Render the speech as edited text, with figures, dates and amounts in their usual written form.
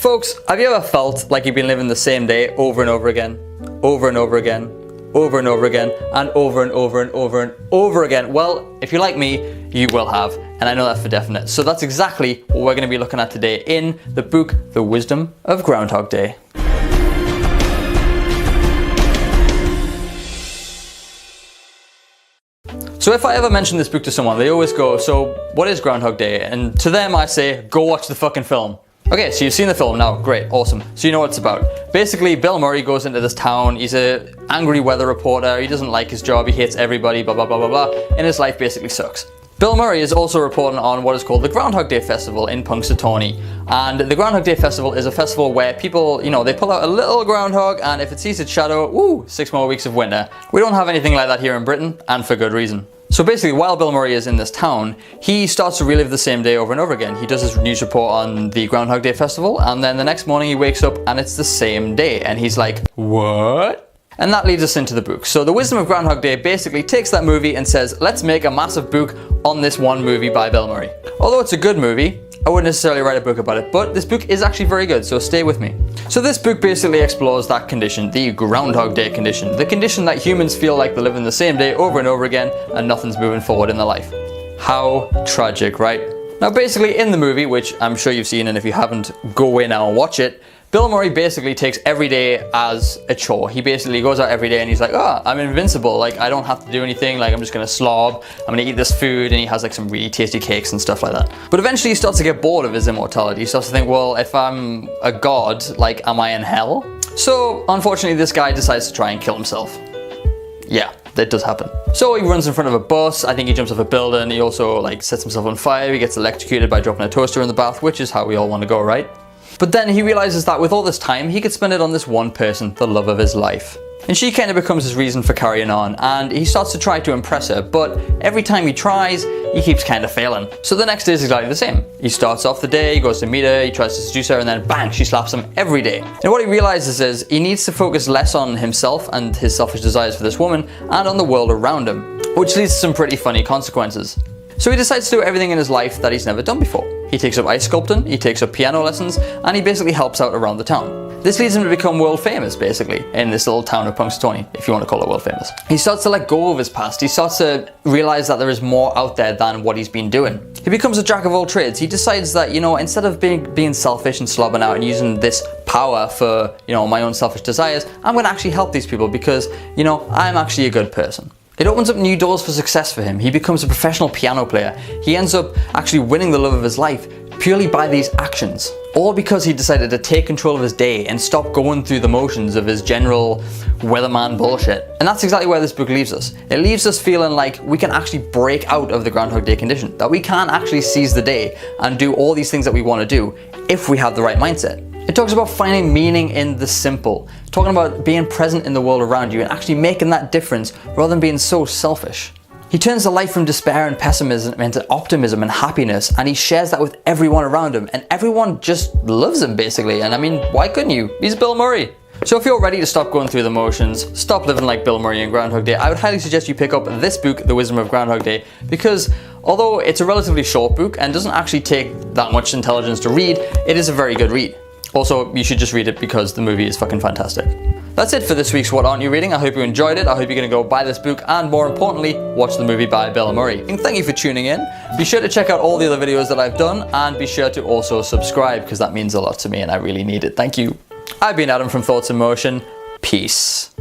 Folks, have you ever felt like you've been living the same day over and over again? Over and over again, over and over again, and over and over and over and over again? Well, if you're like me, you will have, and I know that for definite. So that's exactly what we're going to be looking at today in the book, The Wisdom of Groundhog Day. So if I ever mention this book to someone, they always go, so what is Groundhog Day? And to them I say, go watch the fucking film. Okay, so you've seen the film now, great, awesome. So you know what it's about. Basically, Bill Murray goes into this town, he's an angry weather reporter, he doesn't like his job, he hates everybody, blah blah blah blah blah, and his life basically sucks. Bill Murray is also reporting on what is called the Groundhog Day Festival in Punxsutawney. And the Groundhog Day Festival is a festival where people, they pull out a little groundhog, and if it sees its shadow, woo, 6 more weeks of winter. We don't have anything like that here in Britain, and for good reason. So basically, while Bill Murray is in this town, he starts to relive the same day over and over again. He does his news report on the Groundhog Day Festival, and then the next morning he wakes up and it's the same day, and he's like, what? And that leads us into the book. So The Wisdom of Groundhog Day basically takes that movie and says, let's make a massive book on this one movie by Bill Murray. Although it's a good movie, I wouldn't necessarily write a book about it, but this book is actually very good, so stay with me. So this book basically explores that condition, the Groundhog Day Condition, the condition that humans feel like they're living the same day over and over again and nothing's moving forward in their life. How tragic, right? Now basically in the movie, which I'm sure you've seen, and if you haven't, go away now and watch it, Bill Murray basically takes every day as a chore. He basically goes out every day and he's like, oh, I'm invincible, like I don't have to do anything, like I'm just gonna slob, I'm gonna eat this food, and he has like some really tasty cakes and stuff like that. But eventually he starts to get bored of his immortality. He starts to think, well, if I'm a god, like am I in hell? So unfortunately this guy decides to try and kill himself. Yeah, that does happen. So he runs in front of a bus, I think he jumps off a building, he also like sets himself on fire, he gets electrocuted by dropping a toaster in the bath, which is how we all want to go, right? But then he realizes that with all this time, he could spend it on this one person, the love of his life. And she kind of becomes his reason for carrying on, and he starts to try to impress her, but every time he tries, he keeps kind of failing. So the next day is exactly the same. He starts off the day, he goes to meet her, he tries to seduce her, and then bang, she slaps him every day. And what he realizes is he needs to focus less on himself and his selfish desires for this woman, and on the world around him, which leads to some pretty funny consequences. So he decides to do everything in his life that he's never done before. He takes up ice sculpting, he takes up piano lessons, and he basically helps out around the town. This leads him to become world famous, basically, in this little town of Punxsutawney, if you want to call it world famous. He starts to let go of his past, he starts to realize that there is more out there than what he's been doing. He becomes a jack of all trades. He decides that, instead of being selfish and slobbing out and using this power for, my own selfish desires, I'm going to actually help these people because, I'm actually a good person. It opens up new doors for success for him. He becomes a professional piano player. He ends up actually winning the love of his life purely by these actions. All because he decided to take control of his day and stop going through the motions of his general weatherman bullshit. And that's exactly where this book leaves us. It leaves us feeling like we can actually break out of the Groundhog Day condition, that we can actually seize the day and do all these things that we want to do if we have the right mindset. It talks about finding meaning in the simple, talking about being present in the world around you and actually making that difference rather than being so selfish. He turns the life from despair and pessimism into optimism and happiness, and he shares that with everyone around him, and everyone just loves him basically. And I mean, why couldn't you? He's Bill Murray. So if you're ready to stop going through the motions, stop living like Bill Murray in Groundhog Day, I would highly suggest you pick up this book, The Wisdom of Groundhog Day, because although it's a relatively short book and doesn't actually take that much intelligence to read, it is a very good read. Also, you should just read it because the movie is fucking fantastic. That's it for this week's What Aren't You Reading? I hope you enjoyed it. I hope you're going to go buy this book and, more importantly, watch the movie by Bill Murray. And thank you for tuning in. Be sure to check out all the other videos that I've done, and be sure to also subscribe because that means a lot to me and I really need it. Thank you. I've been Adam from Thoughts in Motion. Peace.